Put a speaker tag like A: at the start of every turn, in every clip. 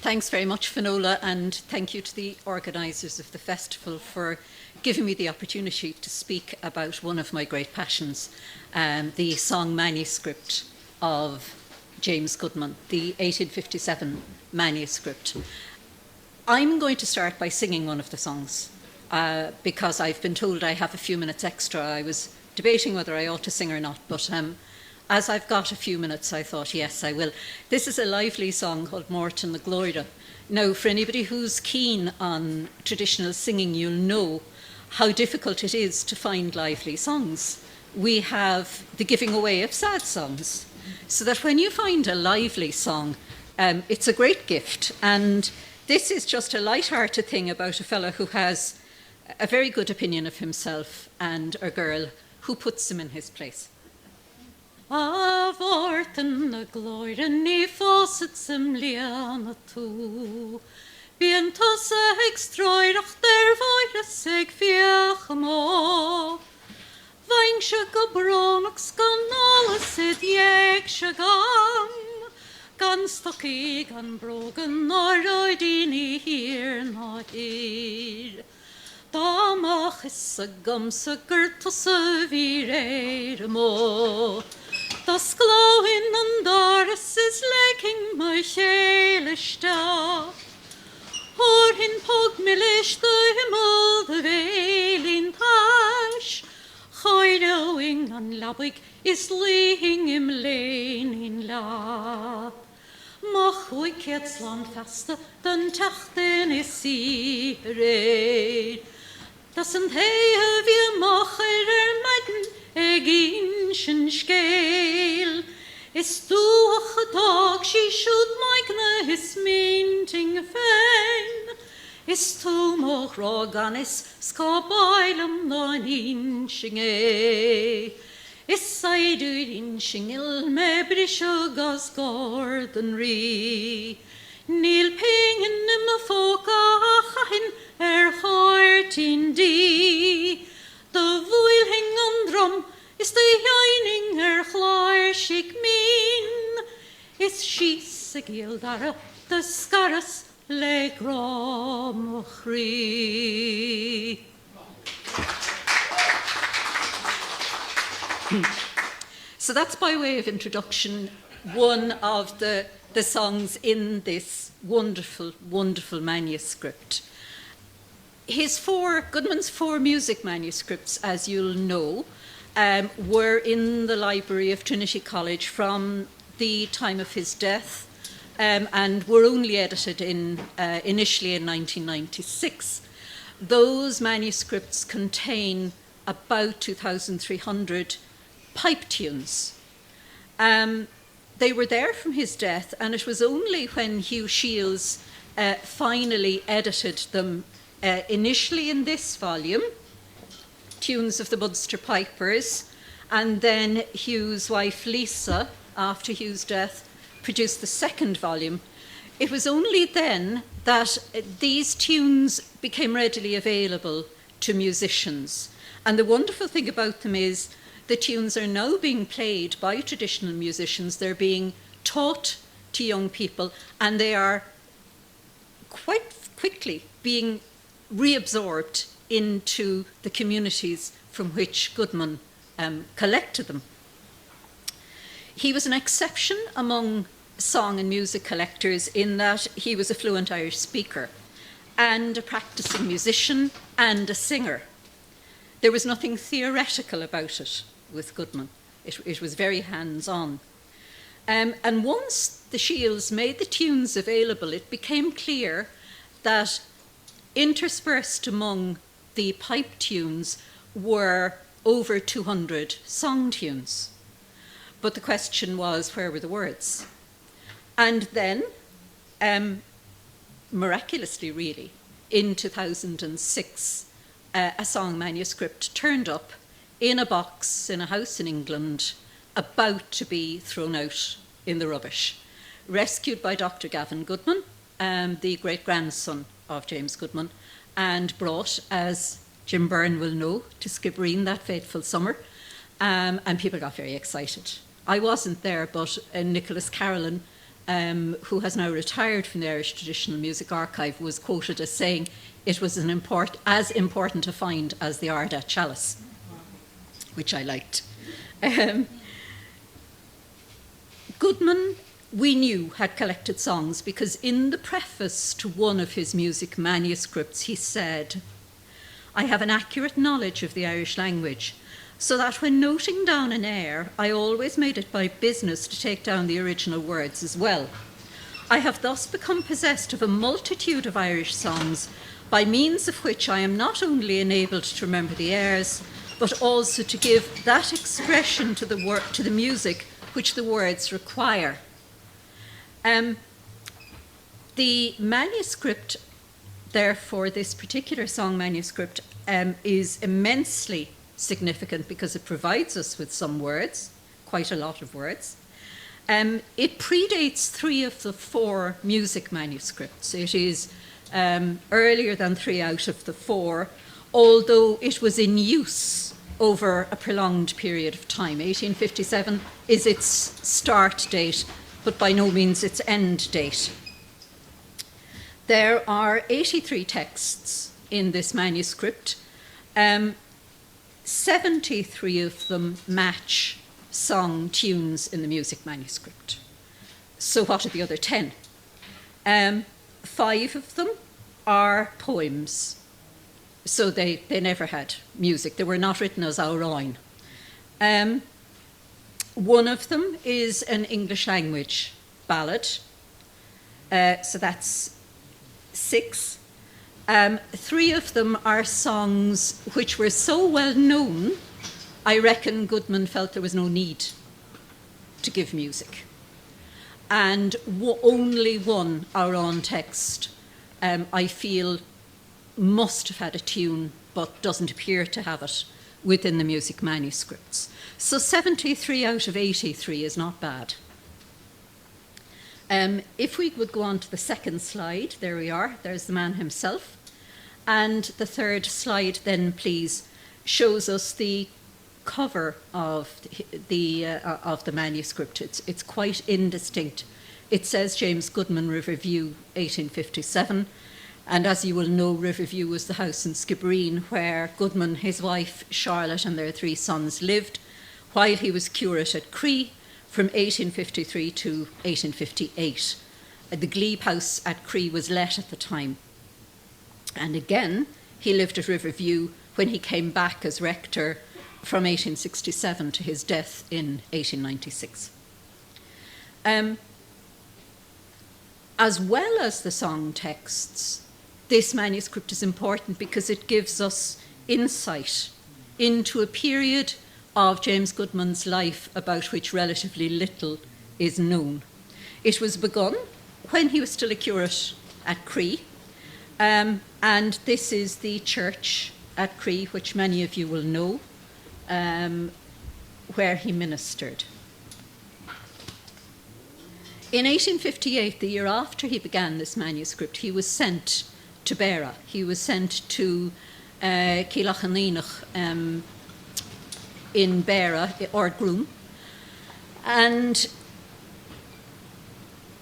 A: Thanks very much, Finola, and thank you to the organisers of the festival for giving me the opportunity to speak about one of my great passions, the song Manuscript of James Goodman, the 1857 manuscript. I'm going to start by singing one of the songs because I've been told I have a few minutes extra. I was debating whether I ought to sing or not, but as I've got a few minutes, I thought, yes, I will. This is a lively song called Morton the Gloria. Now, for anybody who's keen on traditional singing, you'll know how difficult it is to find lively songs. We have the giving away of sad songs, so that when you find a lively song, it's a great gift. And this is just a light-hearted thing about a fellow who has a very good opinion of himself and a girl who puts him in his place.
B: Vorten na gloire ni fosset sem liana tu. Biento seg stroirach der voire seg fiach mo. Vangsje gebronok skan alles het jeg gan. Gan stokki gan brogen nor oidini hier na hier. Da mach is a gumse gurtose vir mo. Das glowin and Doris is leking my shele sta. Hor hin pog milish the himmel the veilin tash. Hoidowing and labwig is leing him lane in la. Mach wickets land faste, den tachten is sibereid. Das and hey wir macher meiden eginschen scale. Is du a dog she should make his minting fen. Is tu moch roganis skabailum non inching e. Is I do inching il me brishogas gordon re. Neil ping in a foca chahin heart in dee. The voil hing on drum is the yining chláirsigh min. Is she sigil dara the scaras le grom chrí.
A: So that's by way of introduction, one of the songs in this wonderful, wonderful manuscript. Goodman's four music manuscripts, as you'll know, were in the library of Trinity College from the time of his death and were only edited initially in 1996. Those manuscripts contain about 2,300 pipe tunes. They were there from his death, and it was only when Hugh Shields finally edited them initially in this volume, Tunes of the Munster Pipers, and then Hugh's wife Lisa, after Hugh's death, produced the second volume. It was only then that these tunes became readily available to musicians. And the wonderful thing about them is the tunes are now being played by traditional musicians. They're being taught to young people, and they are quite quickly being reabsorbed into the communities from which Goodman collected them. He was an exception among song and music collectors in that he was a fluent Irish speaker and a practicing musician and a singer. There was nothing theoretical about it with Goodman. It was very hands-on. And once the Shields made the tunes available, it became clear that interspersed among the pipe tunes were over 200 song tunes. But the question was, where were the words? And then, miraculously really, in 2006, a song manuscript turned up in a box in a house in England, about to be thrown out in the rubbish, rescued by Dr. Gavin Goodman, the great-grandson of James Goodman, and brought, as Jim Byrne will know, to Skibbereen that fateful summer, and people got very excited. I wasn't there, but Nicholas Carolan who has now retired from the Irish Traditional Music Archive, was quoted as saying it was as important a find as the Ardagh chalice, which I liked. Goodman, we knew, had collected songs because in the preface to one of his music manuscripts he said, "I have an accurate knowledge of the Irish language, so that when noting down an air, I always made it my business to take down the original words as well. I have thus become possessed of a multitude of Irish songs, by means of which I am not only enabled to remember the airs, but also to give that expression to the music which the words require." The manuscript, therefore, this particular song manuscript, is immensely significant because it provides us with some words, quite a lot of words. It predates 3 of the 4 music manuscripts. It is earlier than 3 out of the 4, although it was in use over a prolonged period of time. 1857 is its start date, but by no means its end date. There are 83 texts in this manuscript. 73 of them match song tunes in the music manuscript. So what are the other 10? 5 of them are poems. So they never had music. They were not written as áireáin. One of them is an English language ballad. So that's 6. 3 of them are songs which were so well known, I reckon Goodman felt there was no need to give music. And only one áireáin text, I feel, must have had a tune, but doesn't appear to have it within the music manuscripts. So 73 out of 83 is not bad. If we would go on to the second slide, there we are, there's the man himself. And the third slide then, please, shows us the cover of the manuscript. It's quite indistinct. It says James Goodman, Riverview, 1857. And as you will know, Riverview was the house in Skibbereen where Goodman, his wife, Charlotte, and their 3 sons lived while he was curate at Cree from 1853 to 1858. The glebe house at Cree was let at the time. And again, he lived at Riverview when he came back as rector from 1867 to his death in 1896. As well as the song texts, this manuscript is important because it gives us insight into a period of James Goodman's life about which relatively little is known. It was begun when he was still a curate at Cree, and this is the church at Cree, which many of you will know, where he ministered. In 1858, the year after he began this manuscript, he was sent to Beara. He was sent to Keelachanínach in Beara, or Groom, and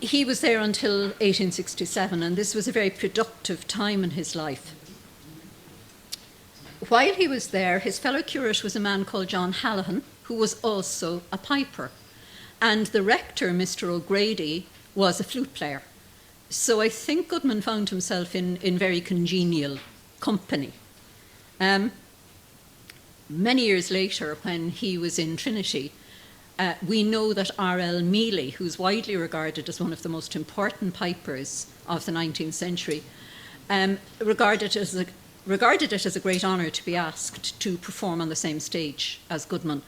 A: he was there until 1867, and this was a very productive time in his life. While he was there, his fellow curate was a man called John Hallahan, who was also a piper. And the rector, Mr. O'Grady, was a flute player. So I think Goodman found himself in very congenial company. Many years later, when he was in Trinity, we know that R.L. Mealy, who's widely regarded as one of the most important pipers of the 19th century, regarded it as a great honour to be asked to perform on the same stage as Goodman.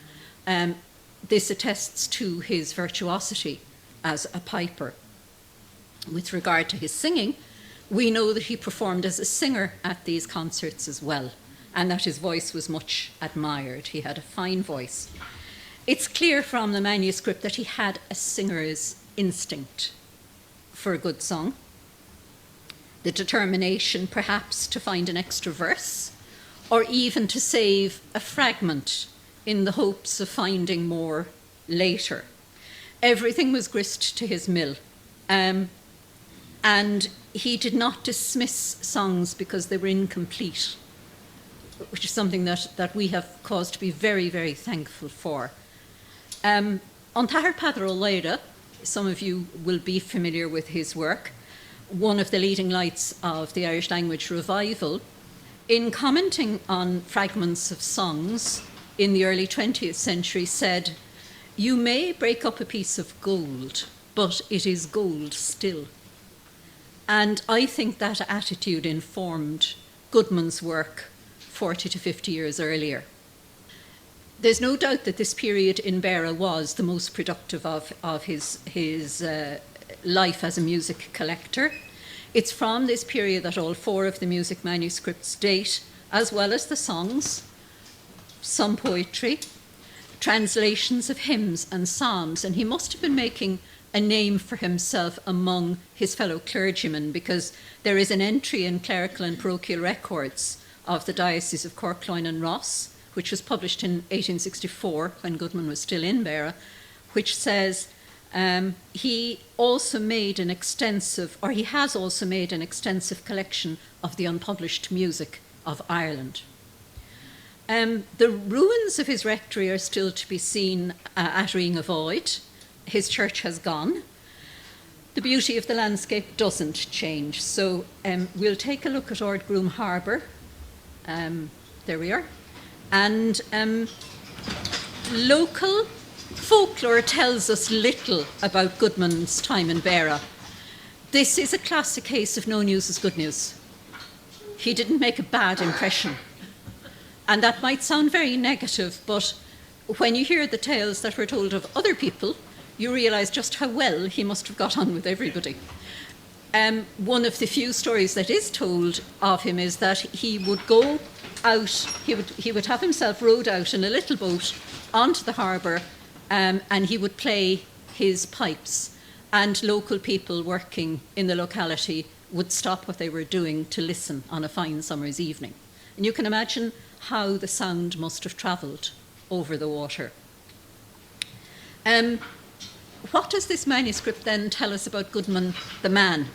A: This attests to his virtuosity as a piper. With regard to his singing, we know that he performed as a singer at these concerts as well, and that his voice was much admired. He had a fine voice. It's clear from the manuscript that he had a singer's instinct for a good song, the determination perhaps to find an extra verse, or even to save a fragment in the hopes of finding more later. Everything was grist to his mill. And he did not dismiss songs because they were incomplete, which is something that we have cause to be very, very thankful for. Untittled Chapter, some of you will be familiar with his work, one of the leading lights of the Irish language revival. In commenting on fragments of songs in the early 20th century, said, "You may break up a piece of gold, but it is gold still." And I think that attitude informed Goodman's work 40 to 50 years earlier. There's no doubt that this period in Beara was the most productive of his life as a music collector. It's from this period that all 4 of the music manuscripts date, as well as the songs, some poetry, translations of hymns and psalms, and he must have been making a name for himself among his fellow clergymen, because there is an entry in clerical and parochial records of the Diocese of Cork, Cloyne and Ross, which was published in 1864 when Goodman was still in Beara, which says he has also made an extensive collection of the unpublished music of Ireland. The ruins of his rectory are still to be seen at Ringavoid. His church has gone. The beauty of the landscape doesn't change. So we'll take a look at Ardgroom Harbour. There we are. And local folklore tells us little about Goodman's time in Beara. This is a classic case of no news is good news. He didn't make a bad impression. And that might sound very negative, but when you hear the tales that were told of other people, you realise just how well he must have got on with everybody. One of the few stories that is told of him is that he would go out, he would have himself rowed out in a little boat onto the harbour, and he would play his pipes, and local people working in the locality would stop what they were doing to listen on a fine summer's evening. And you can imagine how the sound must have travelled over the water. What does this manuscript then tell us about Goodman the man?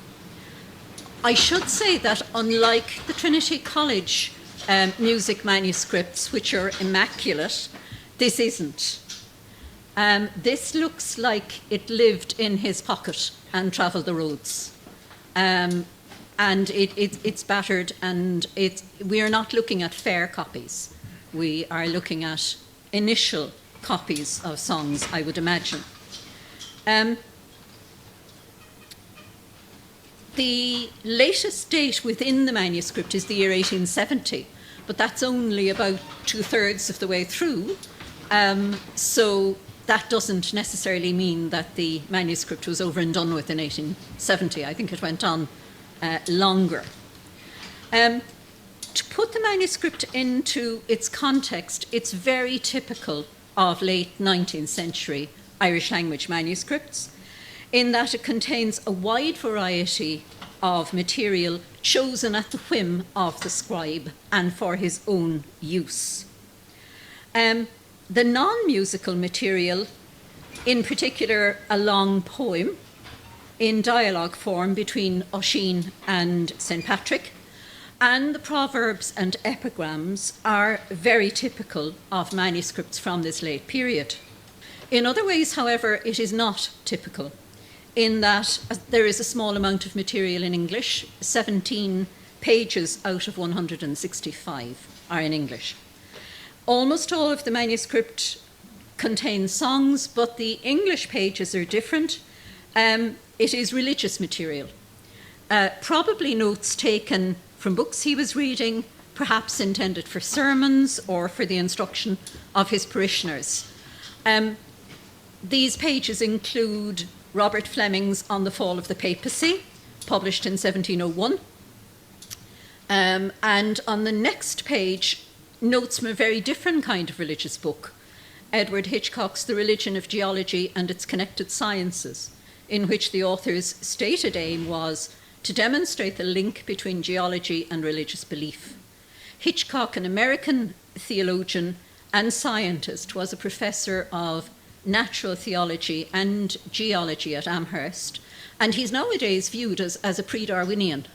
A: I should say that unlike the Trinity College music manuscripts, which are immaculate, this isn't. This looks like it lived in his pocket and travelled the roads. And it's battered, and we are not looking at fair copies. We are looking at initial copies of songs, I would imagine. The latest date within the manuscript is the year 1870, but that's only about 2/3 of the way through. So that doesn't necessarily mean that the manuscript was over and done with in 1870. I think it went on longer. To put the manuscript into its context, it's very typical of late 19th century Irish language manuscripts, in that it contains a wide variety of material chosen at the whim of the scribe and for his own use. The non-musical material, in particular a long poem in dialogue form between Oisin and St. Patrick, and the proverbs and epigrams are very typical of manuscripts from this late period. In other ways, however, it is not typical, in that there is a small amount of material in English. 17 pages out of 165 are in English. Almost all of the manuscript contains songs, but the English pages are different. It is religious material, probably notes taken from books he was reading, perhaps intended for sermons or for the instruction of his parishioners. These pages include Robert Fleming's On the Fall of the Papacy, published in 1701. And on the next page, notes from a very different kind of religious book, Edward Hitchcock's The Religion of Geology and Its Connected Sciences, in which the author's stated aim was to demonstrate the link between geology and religious belief. Hitchcock, an American theologian and scientist, was a professor of natural theology and geology at Amherst, and he's nowadays viewed as a pre-Darwinian.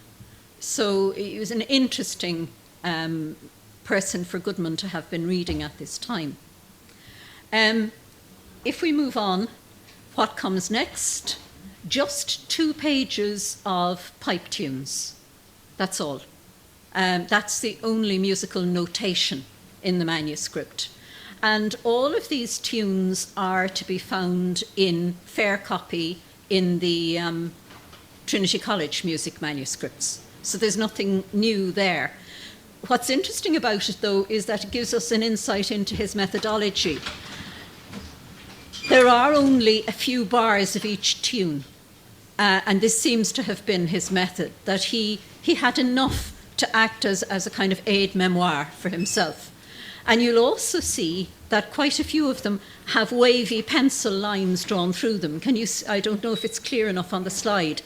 A: So he was an interesting person for Goodman to have been reading at this time. If we move on, what comes next? Just 2 pages of pipe tunes. That's all. That's the only musical notation in the manuscript. And all of these tunes are to be found in fair copy in the Trinity College music manuscripts. So there's nothing new there. What's interesting about it, though, is that it gives us an insight into his methodology. There are only a few bars of each tune, and this seems to have been his method, that he had enough to act as a kind of aide-memoire for himself. And you'll also see that quite a few of them have wavy pencil lines drawn through them. I don't know if it's clear enough on the slide.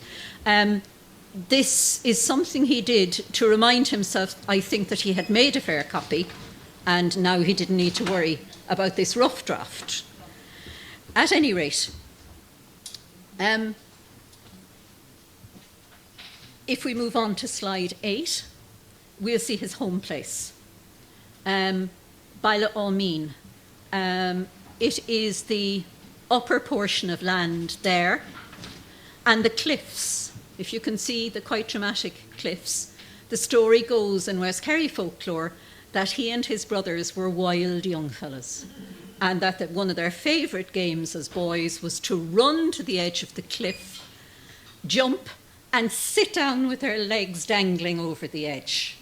A: This is something he did to remind himself, I think, that he had made a fair copy, and now he didn't need to worry about this rough draft. At any rate, if we move on to slide 8, we'll see his home place. Baile Almeen. It is the upper portion of land there, and the cliffs, if you can see the quite dramatic cliffs. The story goes in West Kerry folklore that he and his brothers were wild young fellas, and that one of their favourite games as boys was to run to the edge of the cliff, jump, and sit down with their legs dangling over the edge.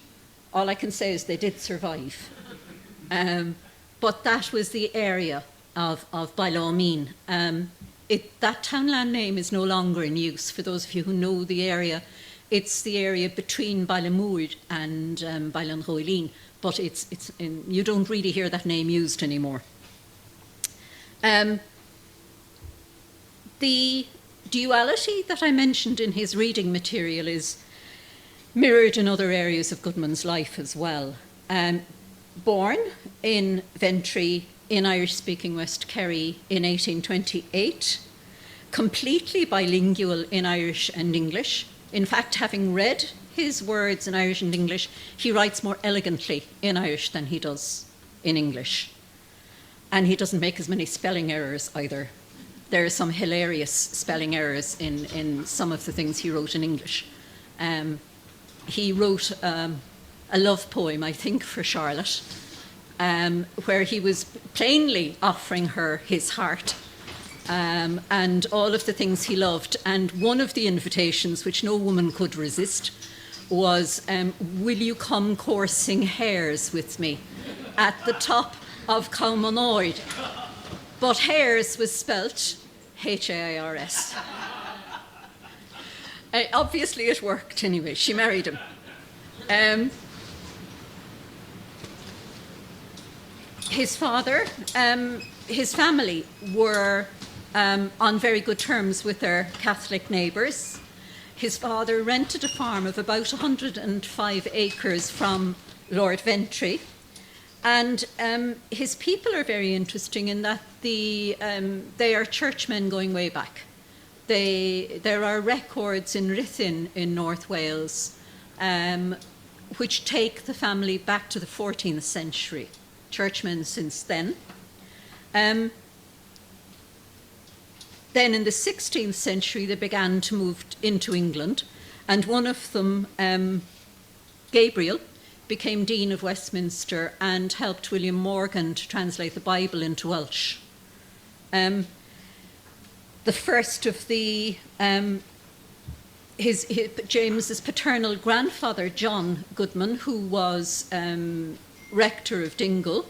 A: All I can say is they did survive. But that was the area of Baile Almeen. That townland name is no longer in use. For those of you who know the area, it's the area between Bailemood and Bailenroilín, but you don't really hear that name used anymore. The duality that I mentioned in his reading material is mirrored in other areas of Goodman's life as well. Born in Ventry in Irish-speaking West Kerry in 1828, completely bilingual in Irish and English. In fact, having read his words in Irish and English, he writes more elegantly in Irish than he does in English. And he doesn't make as many spelling errors either. There are some hilarious spelling errors in some of the things he wrote in English. He wrote a love poem, I think, for Charlotte, where he was plainly offering her his heart and all of the things he loved. And one of the invitations, which no woman could resist, was, will you come coursing hares with me at the top of Camerton? But hares was spelt H-A-I-R-S. Obviously it worked anyway. She married him. His father, his family were on very good terms with their Catholic neighbours. His father rented a farm of about 105 acres from Lord Ventry. And his people are very interesting in that they are churchmen going way back. There are records in Ruthin in North Wales which take the family back to the 14th century. Churchmen since then. Then in the 16th century they began to move into England, and one of them, Gabriel, became Dean of Westminster and helped William Morgan to translate the Bible into Welsh. The first of James's paternal grandfather, John Goodman, who was rector of Dingle,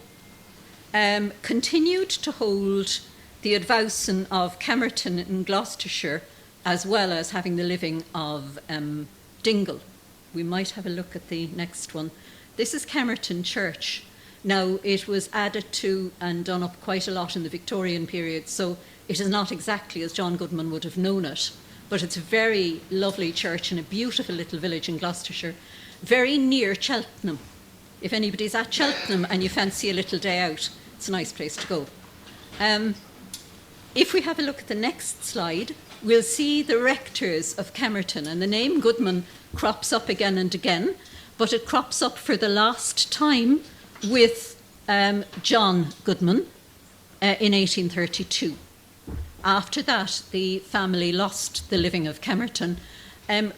A: continued to hold the advowson of Camerton in Gloucestershire, as well as having the living of Dingle. We might have a look at the next one. This is Camerton Church. Now, it was added to and done up quite a lot in the Victorian period, so it is not exactly as John Goodman would have known it, but it's a very lovely church in a beautiful little village in Gloucestershire, very near Cheltenham. If anybody's at Cheltenham and you fancy a little day out, it's a nice place to go. If we have a look at the next slide, we'll see the rectors of Camerton, and the name Goodman crops up again and again, but it crops up for the last time with John Goodman in 1832. After that, the family lost the living of Camerton.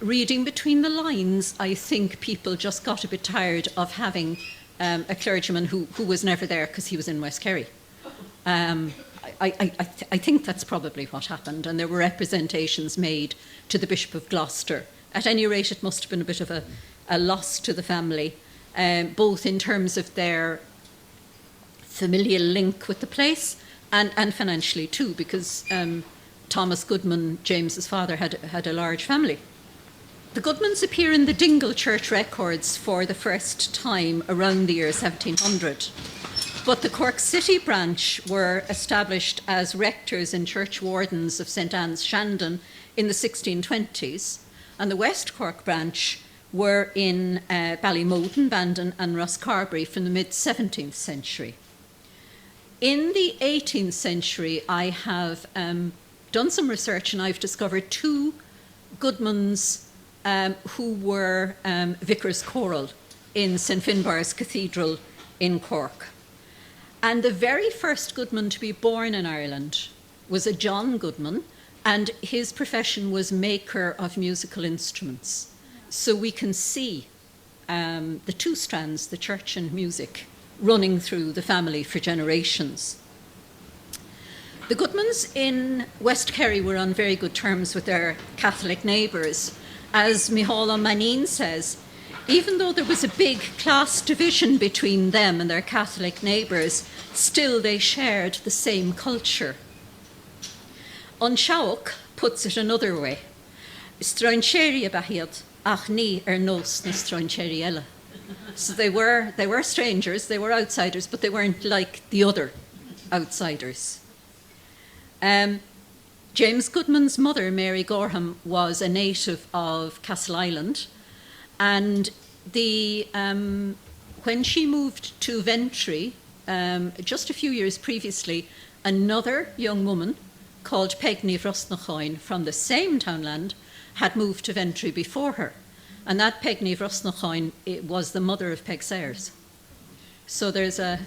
A: Reading between the lines, I think people just got a bit tired of having a clergyman who was never there because he was in West Kerry. I think that's probably what happened, and there were representations made to the Bishop of Gloucester. At any rate, it must have been a bit of a loss to the family, both in terms of their familial link with the place and financially too, because Thomas Goodman, James's father, had a large family. The Goodmans appear in the Dingle Church records for the first time around the year 1700. But the Cork City branch were established as rectors and church wardens of St Anne's Shandon in the 1620s, and the West Cork branch were in Ballymoden, Bandon and Rosscarbery from the mid-17th century. In the 18th century, I have done some research, and I've discovered two Goodmans who were vicars choral in St Finbarr's Cathedral in Cork. And the very first Goodman to be born in Ireland was a John Goodman, and his profession was maker of musical instruments. So we can see the two strands, the church and music, running through the family for generations. The Goodmans in West Kerry were on very good terms with their Catholic neighbours. As Micheál Manine says, even though there was a big class division between them and their Catholic neighbours, still they shared the same culture. Unshauk puts it another way. Straincheri bahiad, ach ni nos na straincheri ella. So they were strangers, they were outsiders, but they weren't like the other outsiders. James Goodman's mother, Mary Gorham, was a native of Castle Island, and when she moved to Ventry, just a few years previously, another young woman called Pegni Vrosnachoin from the same townland had moved to Ventry before her. And that Pegni Vrosnachoin was the mother of Peg Sayers. So there's an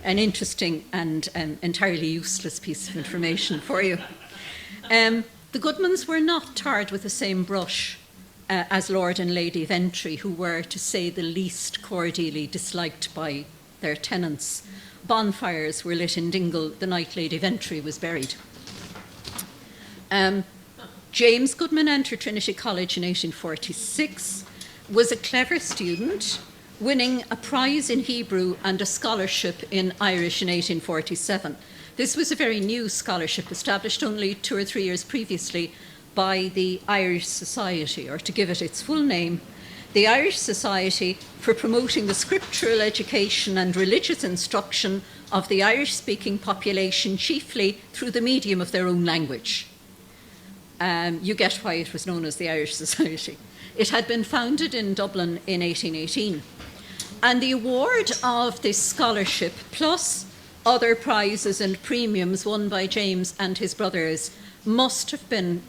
A: interesting and entirely useless piece of information for you. The Goodmans were not tarred with the same brush as Lord and Lady Ventry, who were, to say the least, cordially disliked by their tenants. Bonfires were lit in Dingle the night Lady Ventry was buried. James Goodman entered Trinity College in 1846, was a clever student, winning a prize in Hebrew and a scholarship in Irish in 1847. This was a very new scholarship, established only 2 or 3 years previously by the Irish Society, or to give it its full name, the Irish Society for Promoting the Scriptural Education and Religious Instruction of the Irish-speaking population, chiefly through the medium of their own language. You get why it was known as the Irish Society. It had been founded in Dublin in 1818. And the award of this scholarship, plus other prizes and premiums won by James and his brothers, must have been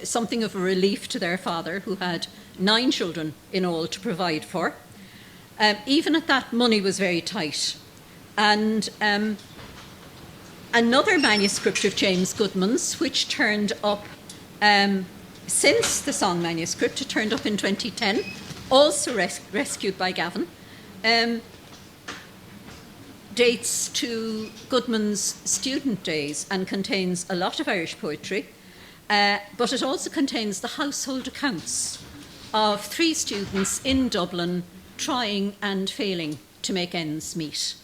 A: something of a relief to their father, who had 9 children in all to provide for. Even at that, money was very tight. And another manuscript of James Goodman's, which turned up since the song manuscript, it turned up in 2010, also rescued by Gavin, dates to Goodman's student days and contains a lot of Irish poetry, but it also contains the household accounts of 3 students in Dublin trying and failing to make ends meet.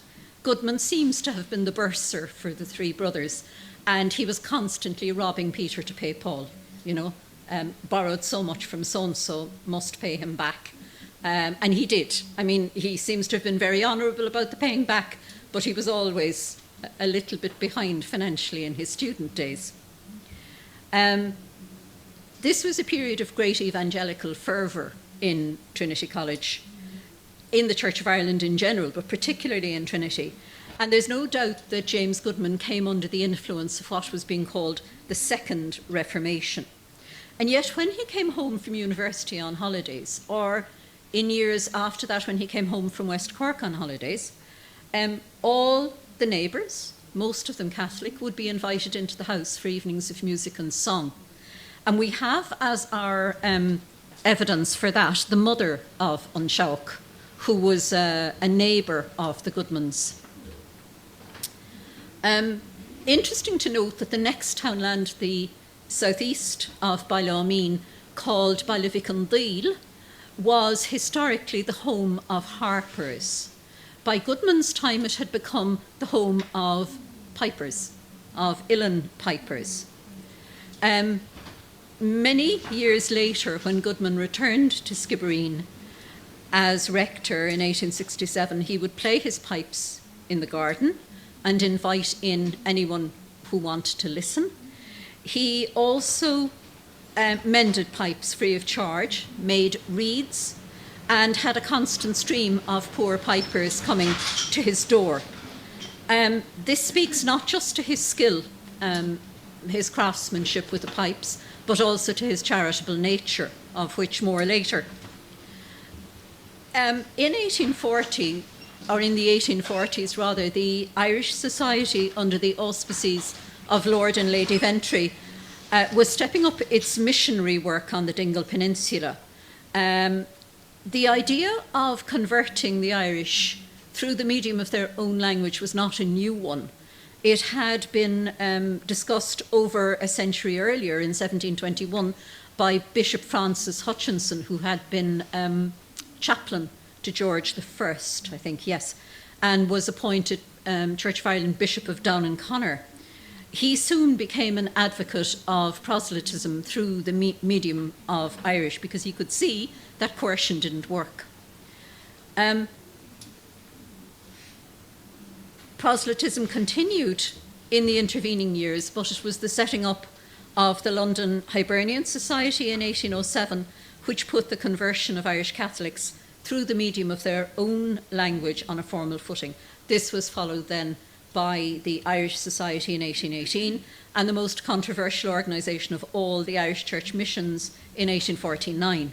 A: Goodman seems to have been the bursar for the 3 brothers, and he was constantly robbing Peter to pay Paul, borrowed so much from so-and-so, must pay him back. And he did. I mean, he seems to have been very honourable about the paying back, but he was always a little bit behind financially in his student days. This was a period of great evangelical fervour in Trinity College, in the Church of Ireland in general, but particularly in Trinity. And there's no doubt that James Goodman came under the influence of what was being called the Second Reformation. And yet when he came home from university on holidays, or in years after that when he came home from West Cork on holidays, all the neighbours, most of them Catholic, would be invited into the house for evenings of music and song. And we have as our evidence for that the mother of Unshauk, who was a neighbour of the Goodmans. Interesting to note that the next townland, the southeast of Ballymeen, called Ballyvickendale, was historically the home of harpers. By Goodman's time, it had become the home of pipers, of uilleann pipers. Many years later, when Goodman returned to Skibbereen as rector in 1867, he would play his pipes in the garden and invite in anyone who wanted to listen. He also mended pipes free of charge, made reeds, and had a constant stream of poor pipers coming to his door. This speaks not just to his skill, his craftsmanship with the pipes, but also to his charitable nature, of which more later. In 1840, or in the 1840s rather, the Irish Society, under the auspices of Lord and Lady Ventry, was stepping up its missionary work on the Dingle Peninsula. The idea of converting the Irish through the medium of their own language was not a new one. It had been discussed over a century earlier, in 1721, by Bishop Francis Hutchinson, who had been chaplain to George I, I think, yes, and was appointed Church of Ireland Bishop of Down and Connor. He soon became an advocate of proselytism through the medium of Irish, because he could see that coercion didn't work. Proselytism continued in the intervening years, but it was the setting up of the London Hibernian Society in 1807 which put the conversion of Irish Catholics through the medium of their own language on a formal footing. This was followed then by the Irish Society in 1818 and the most controversial organisation of all, the Irish Church Missions, in 1849.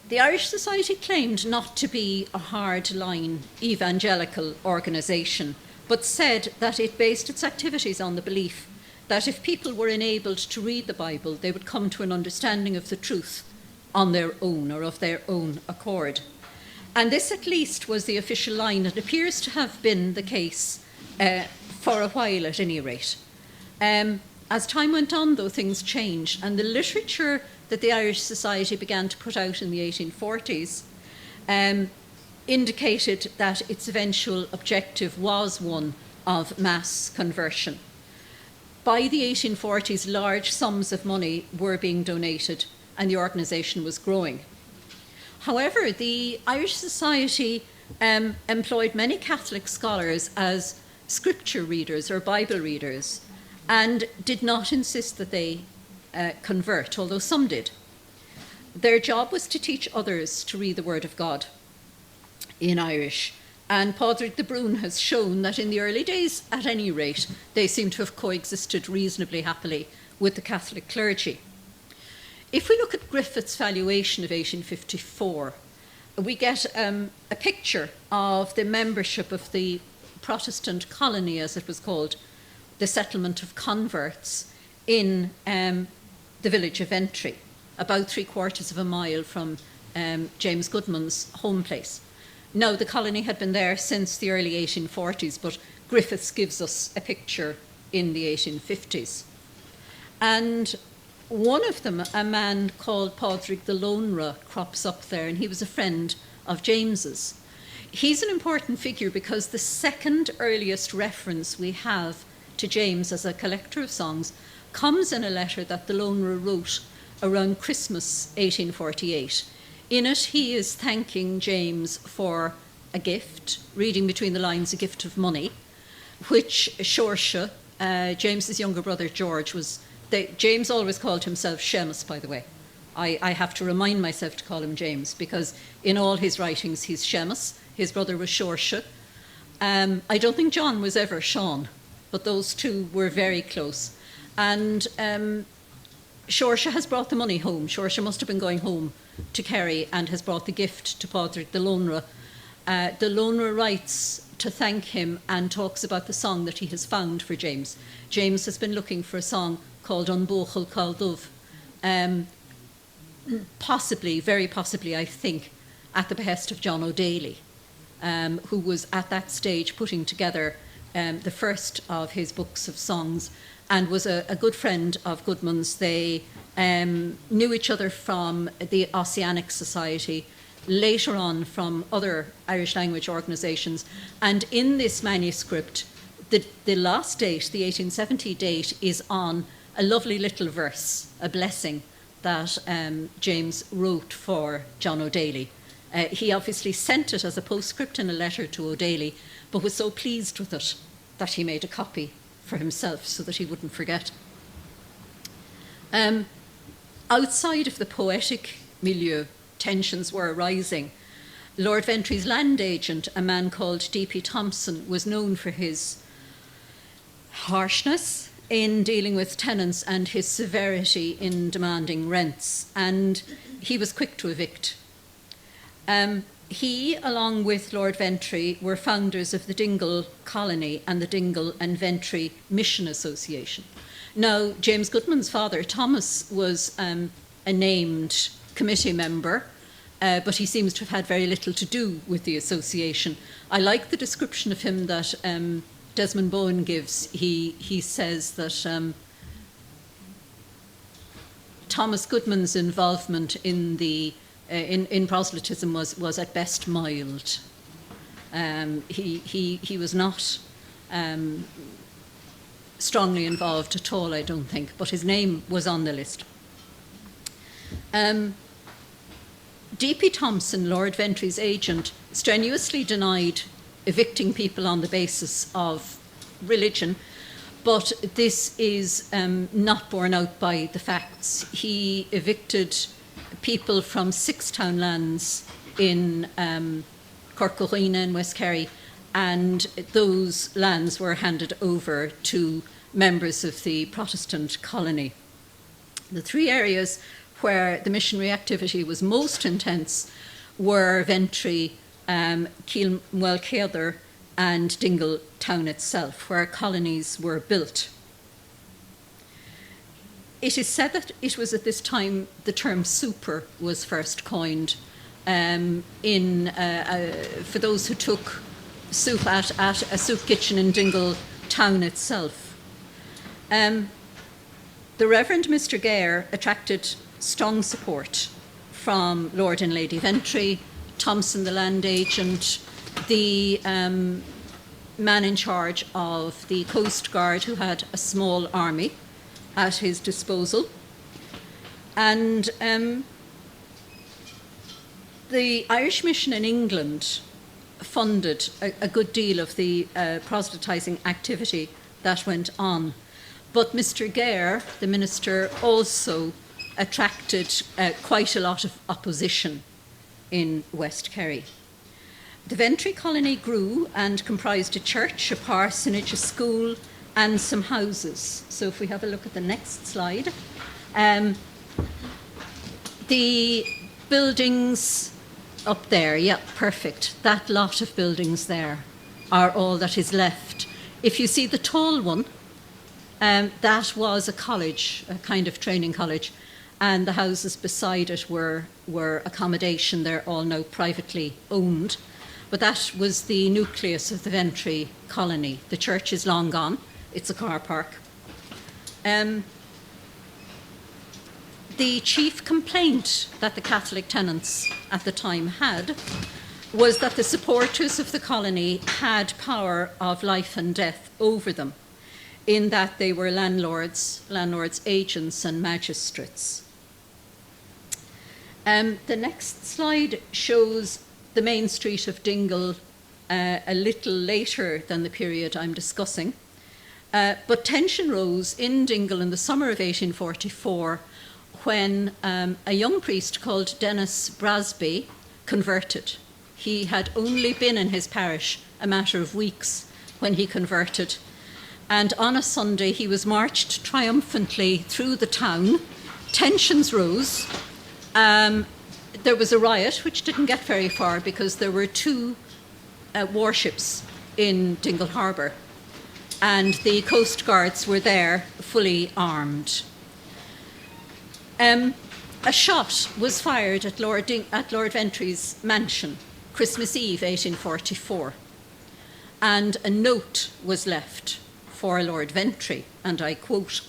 A: The Irish Society claimed not to be a hard-line evangelical organisation, but said that it based its activities on the belief that if people were enabled to read the Bible, they would come to an understanding of the truth on their own, or of their own accord. And this at least was the official line. It appears to have been the case for a while at any rate. As time went on, though, things changed, and the literature that the Irish Society began to put out in the 1840s indicated that its eventual objective was one of mass conversion. By the 1840s, large sums of money were being donated and the organisation was growing. However, the Irish Society employed many Catholic scholars as scripture readers or Bible readers and did not insist that they convert, although some did. Their job was to teach others to read the Word of God in Irish. And Padraig de Brún has shown that in the early days, at any rate, they seem to have coexisted reasonably happily with the Catholic clergy. If we look at Griffith's valuation of 1854, we get a picture of the membership of the Protestant colony, as it was called, the settlement of converts in the village of Ventry, about 3/4 of a mile from James Goodman's home place. Now, the colony had been there since the early 1840s, but Griffiths gives us a picture in the 1850s. And one of them, a man called Padraig the Lonra, crops up there, and he was a friend of James's. He's an important figure because the second earliest reference we have to James as a collector of songs comes in a letter that the Lonra wrote around Christmas 1848. In it, he is thanking James for a gift, reading between the lines, a gift of money, which Saoirse, James's younger brother George, James always called himself Seamus, by the way. I have to remind myself to call him James because in all his writings he's Seamus. His brother was Saoirse. I don't think John was ever Sean, but those two were very close. And Saoirse has brought the money home. Saoirse must have been going home to Kerry and has brought the gift to Padraig the Lonra. The Lonra writes to thank him and talks about the song that he has found for James. James has been looking for a song called An Bóchal Caldubh, possibly, very possibly, I think, at the behest of John O'Daly, who was at that stage putting together the first of his books of songs and was a good friend of Goodman's. They knew each other from the Ossianic Society, later on from other Irish language organisations. And in this manuscript, the last date, the 1870 date, is on a lovely little verse, a blessing that James wrote for John O'Daly. He obviously sent it as a postscript in a letter to O'Daly, but was so pleased with it that he made a copy for himself so that he wouldn't forget. Outside of the poetic milieu, tensions were arising. Lord Ventry's land agent, a man called D.P. Thompson, was known for his harshness in dealing with tenants and his severity in demanding rents, and he was quick to evict. He, along with Lord Ventry, were founders of the Dingle Colony and the Dingle and Ventry Mission Association. Now, James Goodman's father, Thomas, was a named committee member, but he seems to have had very little to do with the association. I like the description of him that Desmond Bowen gives. He says that Thomas Goodman's involvement in the in proselytism was at best mild. He was not strongly involved at all, I don't think, but his name was on the list. D.P. Thompson, Lord Ventry's agent, strenuously denied evicting people on the basis of religion, but this is not borne out by the facts. He evicted people from 6 townlands in Corcohuena in West Kerry, and those lands were handed over to members of the Protestant colony. The 3 areas where the missionary activity was most intense were Ventry, Keelmwell and Dingle town itself, where colonies were built. It is said that it was at this time the term super was first coined for those who took soup at a soup kitchen in Dingle town itself. The Reverend Mr. Gare attracted strong support from Lord and Lady Ventry, Thompson the land agent, the man in charge of the Coast Guard, who had a small army at his disposal. And the Irish Mission in England funded a good deal of the proselytising activity that went on. But Mr. Gare, the minister, also attracted quite a lot of opposition in West Kerry. The Ventry colony grew and comprised a church, a parsonage, a school, and some houses. So if we have a look at the next slide, the buildings up there, yeah, perfect. That lot of buildings there are all that is left. If you see the tall one, that was a college, a kind of training college, and the houses beside it were accommodation. They're all now privately owned. But that was the nucleus of the Ventry colony. The church is long gone. It's a car park. The chief complaint that the Catholic tenants at the time had was that the supporters of the colony had power of life and death over them, in that they were landlords, agents, and magistrates. The next slide shows the main street of Dingle a little later than the period I'm discussing. But tension rose in Dingle in the summer of 1844 when a young priest called Dennis Brasby converted. He had only been in his parish a matter of weeks when he converted. And on a Sunday, he was marched triumphantly through the town. Tensions rose. There was a riot, which didn't get very far because there were two warships in Dingle Harbour, and the Coast Guards were there, fully armed. A shot was fired at Lord Ventry's mansion, Christmas Eve 1844, and a note was left for Lord Ventry, and I quote,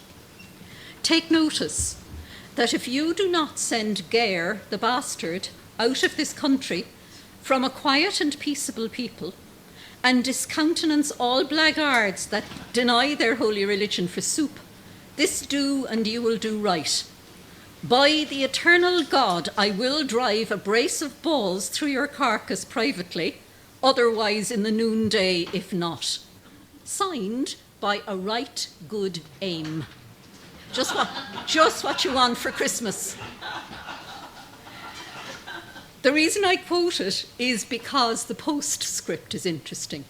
A: "Take notice that if you do not send Gair, the bastard, out of this country from a quiet and peaceable people, and discountenance all blackguards that deny their holy religion for soup, this do and you will do right. By the eternal God, I will drive a brace of balls through your carcass privately, otherwise in the noonday, if not." Signed by a right good aim. Just what you want for Christmas. The reason I quote it is because the postscript is interesting.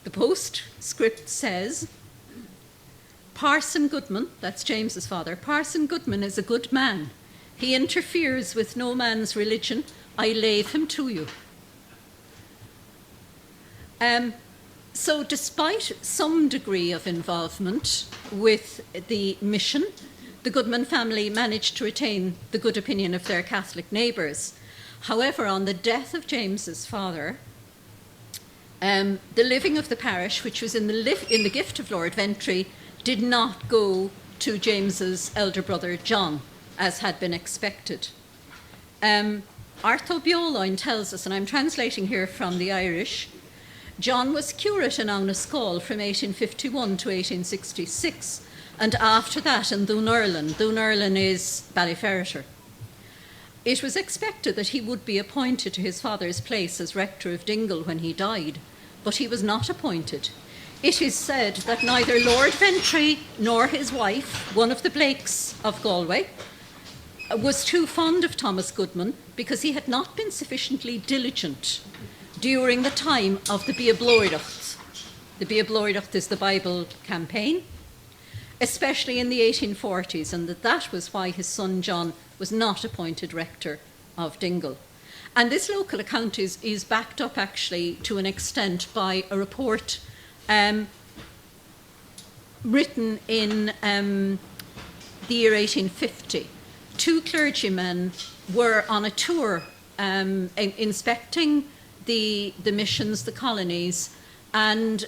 A: The postscript says, "Parson Goodman," that's James's father, "Parson Goodman is a good man. He interferes with no man's religion. I lave him to you." So despite some degree of involvement with the mission, the Goodman family managed to retain the good opinion of their Catholic neighbours. However, on the death of James's father, the living of the parish, which was in the gift of Lord Ventry, did not go to James's elder brother John, as had been expected. Arthur Beoline tells us, and I'm translating here from the Irish, John was curate in Aughnaskall from 1851 to 1866, and after that in Dunurlan. Dunurlan is Ballyferriter. It was expected that he would be appointed to his father's place as rector of Dingle when he died, but he was not appointed. It is said that neither Lord Ventry nor his wife, one of the Blakes of Galway, was too fond of Thomas Goodman because he had not been sufficiently diligent during the time of the Bia Blóireacht. The Bia Blóireacht is the Bible campaign, especially in the 1840s, and that was why his son John was not appointed rector of Dingle. And this local account is backed up actually to an extent by a report written in the year 1850. Two clergymen were on a tour inspecting the missions, the colonies, and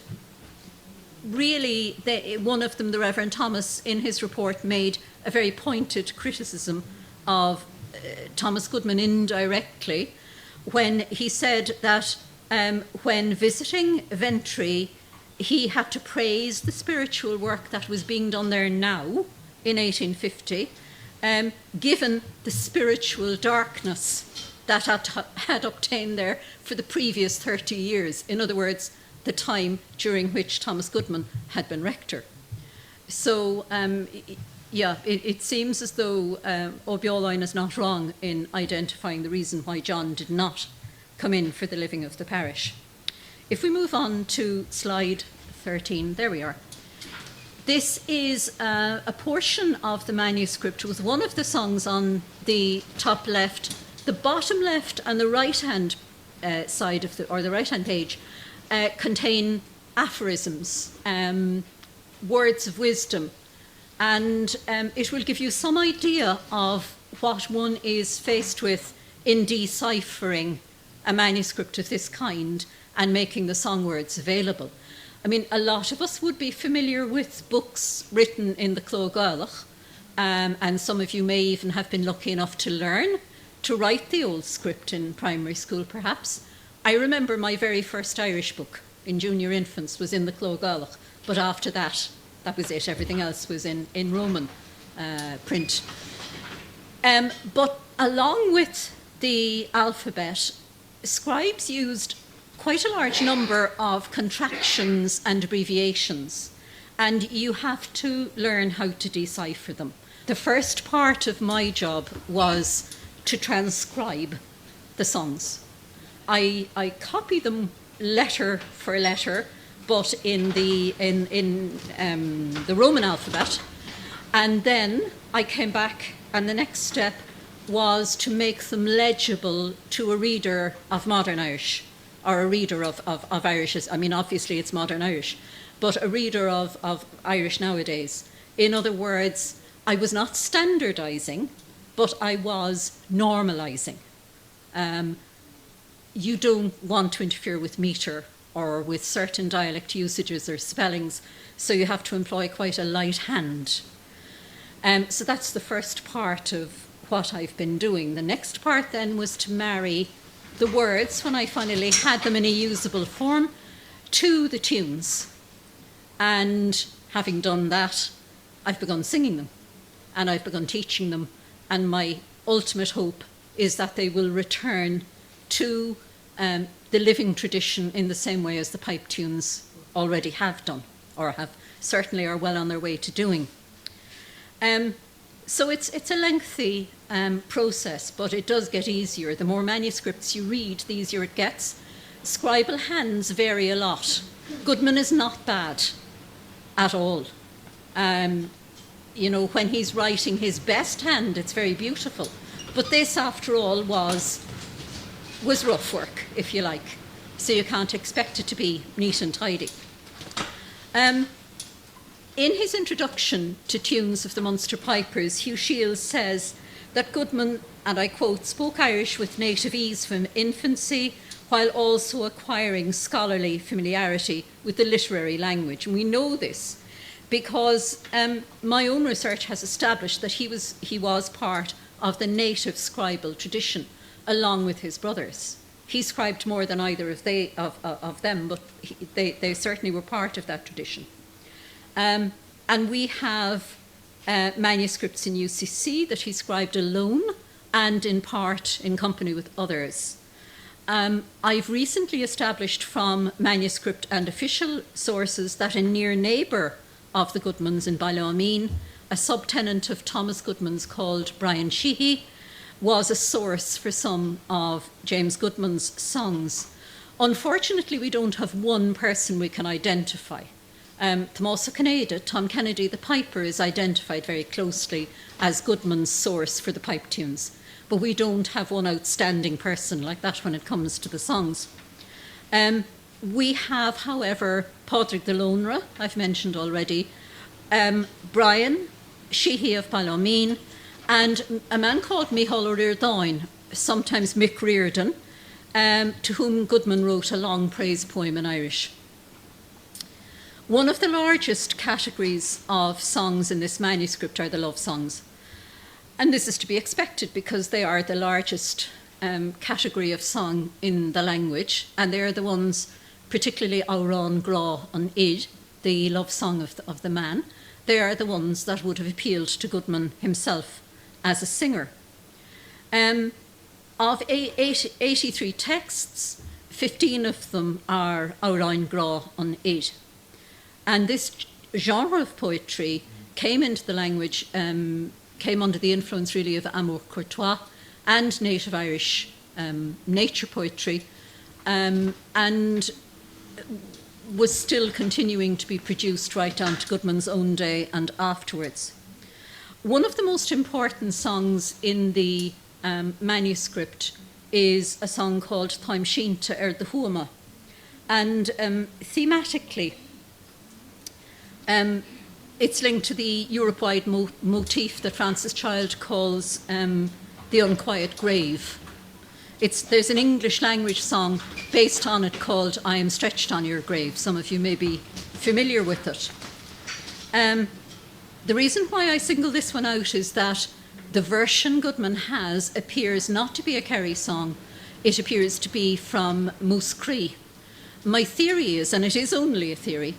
A: really one of them, the Reverend Thomas, in his report made a very pointed criticism of Thomas Goodman indirectly when he said that when visiting Ventry, he had to praise the spiritual work that was being done there now in 1850, given the spiritual darkness that had obtained there for the previous 30 years. In other words, the time during which Thomas Goodman had been rector. So, it seems as though O'Beoline is not wrong in identifying the reason why John did not come in for the living of the parish. If we move on to slide 13, there we are. This is a portion of the manuscript with one of the songs on the top left. The bottom left and the right-hand side of the right-hand page contain aphorisms, words of wisdom, and it will give you some idea of what one is faced with in deciphering a manuscript of this kind and making the song words available. I mean, a lot of us would be familiar with books written in the Cló Gaelach, and some of you may even have been lucky enough to learn to write the old script in primary school, perhaps. I remember my very first Irish book in junior infants was in the Cló Gaelach, but after that was it. Everything else was in Roman print. But along with the alphabet, scribes used quite a large number of contractions and abbreviations, and you have to learn how to decipher them. The first part of my job was to transcribe the songs. I copy them letter for letter, but in the Roman alphabet, and then I came back, and the next step was to make them legible to a reader of modern Irish, or a reader of Irish. I mean, obviously it's modern Irish, but a reader of Irish nowadays. In other words, I was not standardizing, but I was normalizing. You don't want to interfere with metre or with certain dialect usages or spellings, so you have to employ quite a light hand. So that's the first part of what I've been doing. The next part then was to marry the words, when I finally had them in a usable form, to the tunes. And having done that, I've begun singing them, and I've begun teaching them, and my ultimate hope is that they will return to the living tradition in the same way as the pipe tunes already have done, or have certainly are well on their way to doing. So it's a lengthy process, but it does get easier. The more manuscripts you read, the easier it gets. Scribal hands vary a lot. Goodman is not bad at all. You know, when he's writing his best hand, it's very beautiful. But this, after all, was rough work, if you like. So you can't expect it to be neat and tidy. In his introduction to Tunes of the Munster Pipers, Hugh Shields says that Goodman, and I quote, spoke Irish with native ease from infancy, while also acquiring scholarly familiarity with the literary language. And we know this because my own research has established that he was part of the native scribal tradition, along with his brothers. He scribed more than either of them, but they certainly were part of that tradition. And we have manuscripts in UCC that he scribed alone and in part in company with others. I've recently established from manuscript and official sources that a near neighbour of the Goodmans in Ballyameen, a subtenant of Thomas Goodman's called Brian Sheehy, was a source for some of James Goodman's songs. Unfortunately, we don't have one person we can identify. Tomás Canada, Tom Kennedy, the piper, is identified very closely as Goodman's source for the pipe tunes, but we don't have one outstanding person like that when it comes to the songs. We have, however, Padraig the Lonra, I've mentioned already, Brian Sheehy of Ballyameen, and a man called Micheál O'Riordan, sometimes Mick Riordan, to whom Goodman wrote a long praise poem in Irish. One of the largest categories of songs in this manuscript are the love songs. And this is to be expected because they are the largest category of song in the language, and they're the ones, particularly Aurán Grá an Id, the love song of the man. They are the ones that would have appealed to Goodman himself as a singer. Of 83 texts, 15 of them are Aurán Grá an Id. And this genre of poetry came into the language, came under the influence really of Amour Courtois and native Irish nature poetry, and was still continuing to be produced right down to Goodman's own day and afterwards. One of the most important songs in the manuscript is a song called Táim Sínte the Huama. And thematically, it's linked to the Europe-wide motif that Francis Child calls the unquiet grave. There's an English language song based on it called I Am Stretched on Your Grave. Some of you may be familiar with it. The reason why I single this one out is that the version Goodman has appears not to be a Kerry song. It appears to be from Moose Cree. My theory is, and it is only a theory,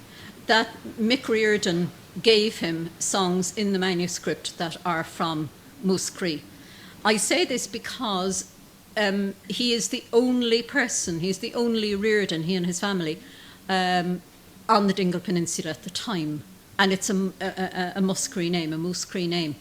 A: that Mick Riordan gave him songs in the manuscript that are from Moose Cree. I say this because he is the only person, he's the only Riordan, he and his family, on the Dingle Peninsula at the time. And it's a Moose Cree name, a Moose Cree name.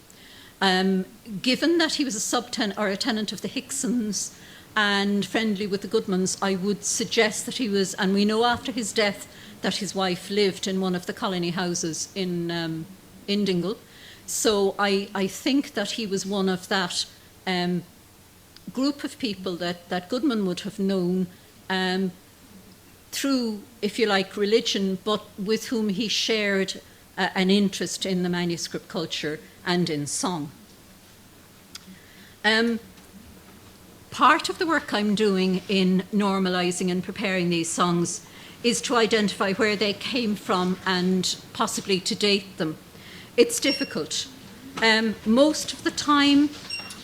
A: Given that he was a tenant of the Hicksons and friendly with the Goodmans, I would suggest that he was, and we know after his death that his wife lived in one of the colony houses in Dingle. So I think that he was one of that group of people that Goodman would have known through, if you like, religion, but with whom he shared an interest in the manuscript culture and in song. Part of the work I'm doing in normalising and preparing these songs is to identify where they came from and possibly to date them. It's difficult. Most of the time,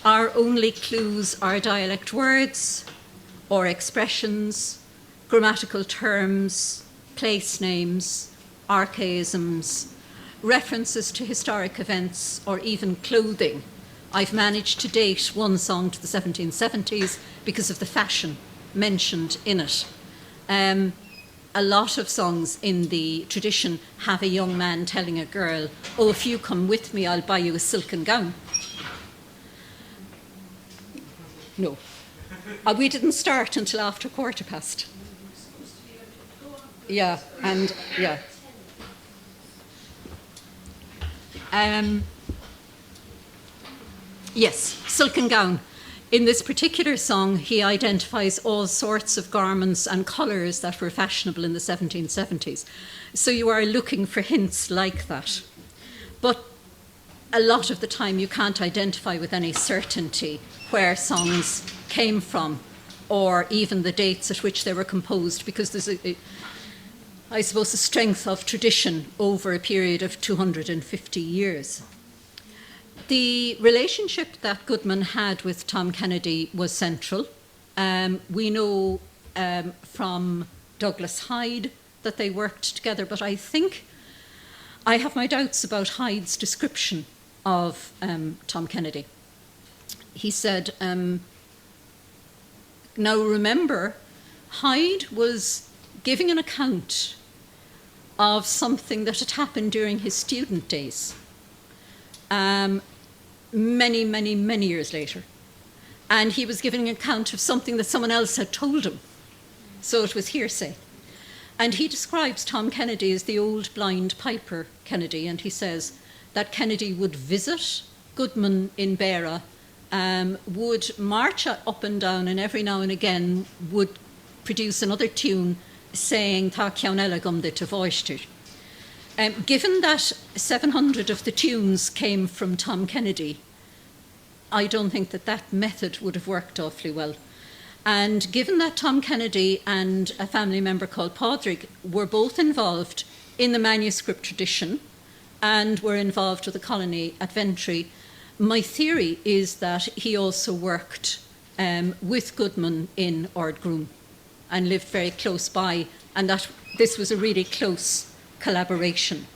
A: our only clues are dialect words or expressions, grammatical terms, place names, archaisms, references to historic events, or even clothing. I've managed to date one song to the 1770s because of the fashion mentioned in it. A lot of songs in the tradition have a young man telling a girl, "Oh, if you come with me, I'll buy you a silken gown." No. We didn't start until after 1:15. Yeah, and yeah. Yes, silken gown. In this particular song, he identifies all sorts of garments and colours that were fashionable in the 1770s. So you are looking for hints like that. But a lot of the time you can't identify with any certainty where songs came from or even the dates at which they were composed, because there's I suppose, a strength of tradition over a period of 250 years. The relationship that Goodman had with Tom Kennedy was central. We know from Douglas Hyde that they worked together, but I think I have my doubts about Hyde's description of Tom Kennedy. He said, now remember, Hyde was giving an account of something that had happened during his student days. Many, many, many years later. And he was giving an account of something that someone else had told him. So it was hearsay. And he describes Tom Kennedy as the old blind piper Kennedy, and he says that Kennedy would visit Goodman in Beara, would march up and down, and every now and again would produce another tune saying "Tá ceann gum de voistir." Given that 700 of the tunes came from Tom Kennedy, I don't think that method would have worked awfully well. And given that Tom Kennedy and a family member called Padraig were both involved in the manuscript tradition and were involved with the colony at Ventry, my theory is that he also worked with Goodman in Ardgroom and lived very close by, and that this was a really close collaboration.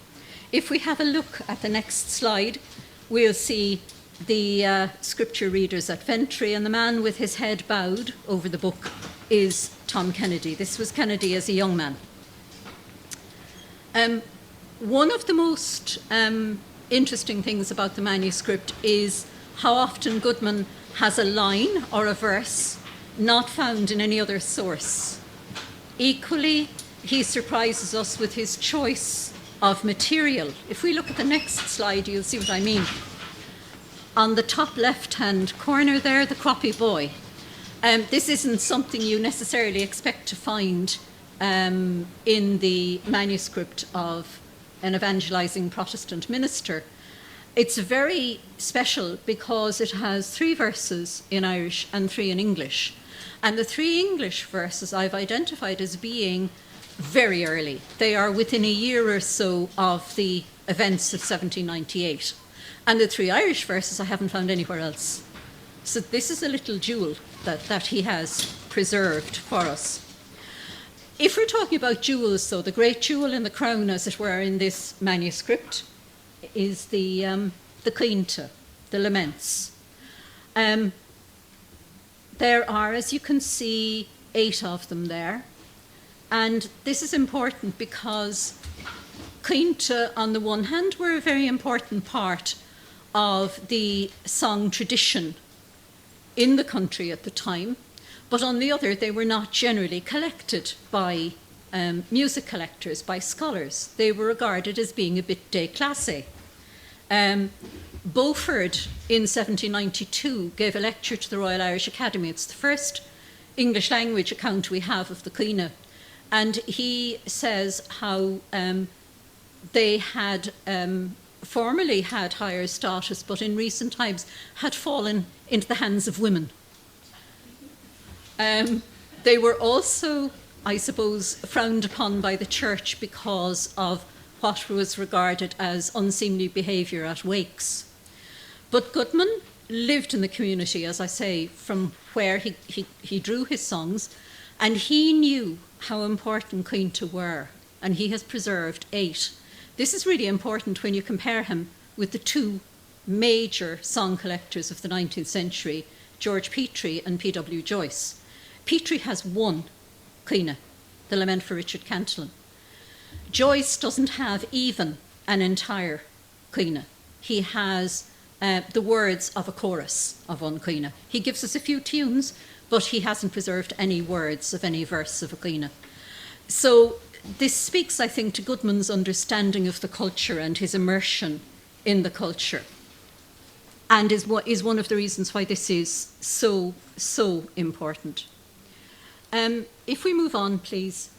A: If we have a look at the next slide, we'll see the scripture readers at Ventry, and the man with his head bowed over the book is Tom Kennedy. This was Kennedy as a young man. One of the most interesting things about the manuscript is how often Goodman has a line or a verse not found in any other source. Equally, he surprises us with his choice of material. If we look at the next slide, you'll see what I mean. On the top left-hand corner there, the croppy boy. This isn't something you necessarily expect to find in the manuscript of an evangelizing Protestant minister. It's very special because it has 3 verses in Irish and 3 in English. And the 3 English verses I've identified as being very early. They are within a year or so of the events of 1798. And the 3 Irish verses I haven't found anywhere else. So this is a little jewel that he has preserved for us. If we're talking about jewels, though, the great jewel in the crown, as it were, in this manuscript is the Cleanta, the laments. There are, as you can see, 8 of them there. And this is important because Cleanta, on the one hand, were a very important part of the song tradition in the country at the time, but on the other, they were not generally collected by music collectors, by scholars. They were regarded as being a bit déclassé. Beaufort in 1792 gave a lecture to the Royal Irish Academy. It's the first English language account we have of the Cuine. And he says how they had formerly had higher status, but in recent times had fallen into the hands of women. They were also, I suppose, frowned upon by the church because of what was regarded as unseemly behaviour at wakes. But Goodman lived in the community, as I say, from where he drew his songs, and he knew how important Caointe were, and he has preserved 8. This is really important when you compare him with the 2 major song collectors of the 19th century, George Petrie and P.W. Joyce. Petrie has 1 Cuine, the Lament for Richard Cantillon. Joyce doesn't have even an entire Cuine. He has the words of a chorus of 1 Cuine. He gives us a few tunes, but he hasn't preserved any words of any verse of a Cuine. So this speaks, I think, to Goodman's understanding of the culture and his immersion in the culture, and is one of the reasons why this is so important. If we move on, please.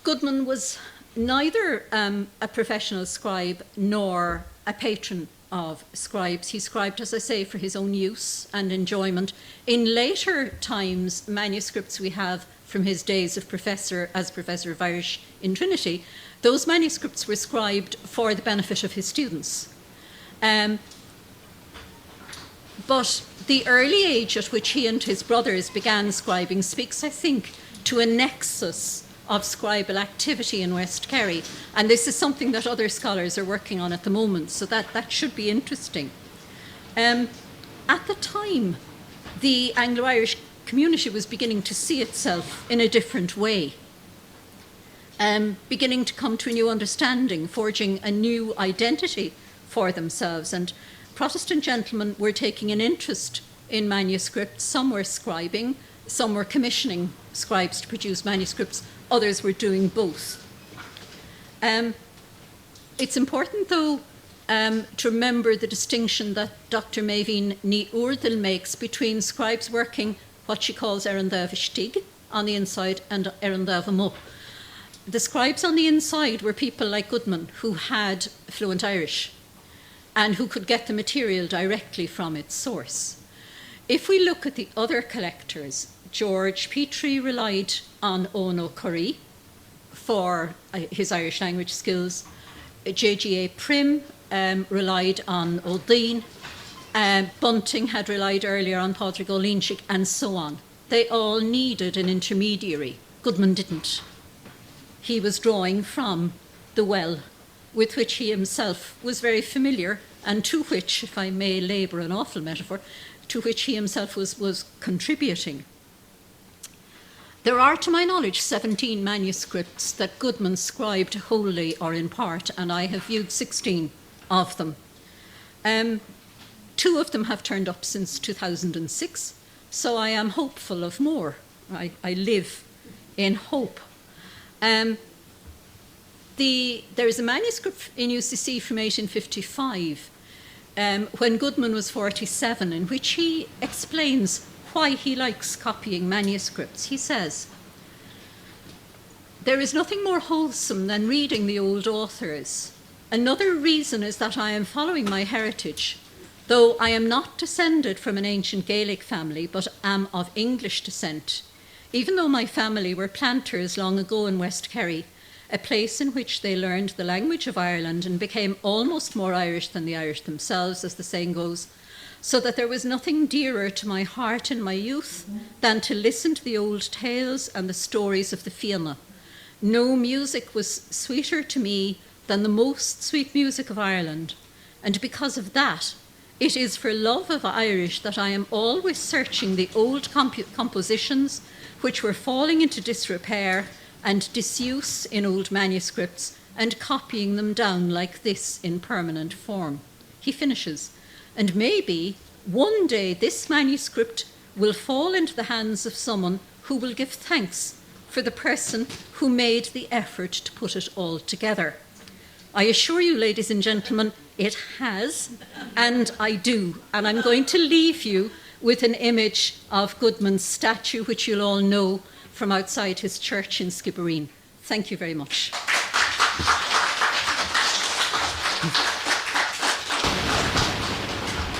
A: Goodman was neither a professional scribe nor a patron of scribes. He scribed, as I say, for his own use and enjoyment. In later times, manuscripts we have from his days of professor of Irish in Trinity, those manuscripts were scribed for the benefit of his students. But the early age at which he and his brothers began scribing speaks, I think, to a nexus of scribal activity in West Kerry. And this is something that other scholars are working on at the moment, so that should be interesting. At the time, the Anglo-Irish community was beginning to see itself in a different way, beginning to come to a new understanding, forging a new identity for themselves. And Protestant gentlemen were taking an interest in manuscripts. Some were scribing, some were commissioning scribes to produce manuscripts, others were doing both. It's important, though, to remember the distinction that Dr. Maevin Ní Úrdal makes between scribes working what she calls Erandav Stig on the inside and Erandav Mo. The scribes on the inside were people like Goodman, who had fluent Irish and who could get the material directly from its source. If we look at the other collectors, George Petrie relied on Ono Curry for his Irish language skills. J.G.A. Prim relied on O'Dean. Bunting had relied earlier on Padraig O'Leinchik, and so on. They all needed an intermediary. Goodman didn't. He was drawing from the well with which he himself was very familiar, and to which, if I may labour an awful metaphor, to which he himself was contributing. There are, to my knowledge, 17 manuscripts that Goodman scribed wholly or in part, and I have viewed 16 of them. 2 of them have turned up since 2006, so I am hopeful of more. I live in hope. There is a manuscript in UCC from 1855 when Goodman was 47, in which he explains why he likes copying manuscripts. He says, "There is nothing more wholesome than reading the old authors. Another reason is that I am following my heritage. Though I am not descended from an ancient Gaelic family, but am of English descent, even though my family were planters long ago in West Kerry, a place in which they learned the language of Ireland and became almost more Irish than the Irish themselves, as the saying goes, so that there was nothing dearer to my heart in my youth than to listen to the old tales and the stories of the Fianna. No music was sweeter to me than the most sweet music of Ireland, and because of that, it is for love of Irish that I am always searching the old compositions which were falling into disrepair and disuse in old manuscripts and copying them down like this in permanent form." He finishes, "And maybe one day this manuscript will fall into the hands of someone who will give thanks for the person who made the effort to put it all together. I assure you, ladies and gentlemen, it has, and I do. And I'm going to leave you with an image of Goodman's statue, which you'll all know from outside his church in Skibbereen. Thank you very much.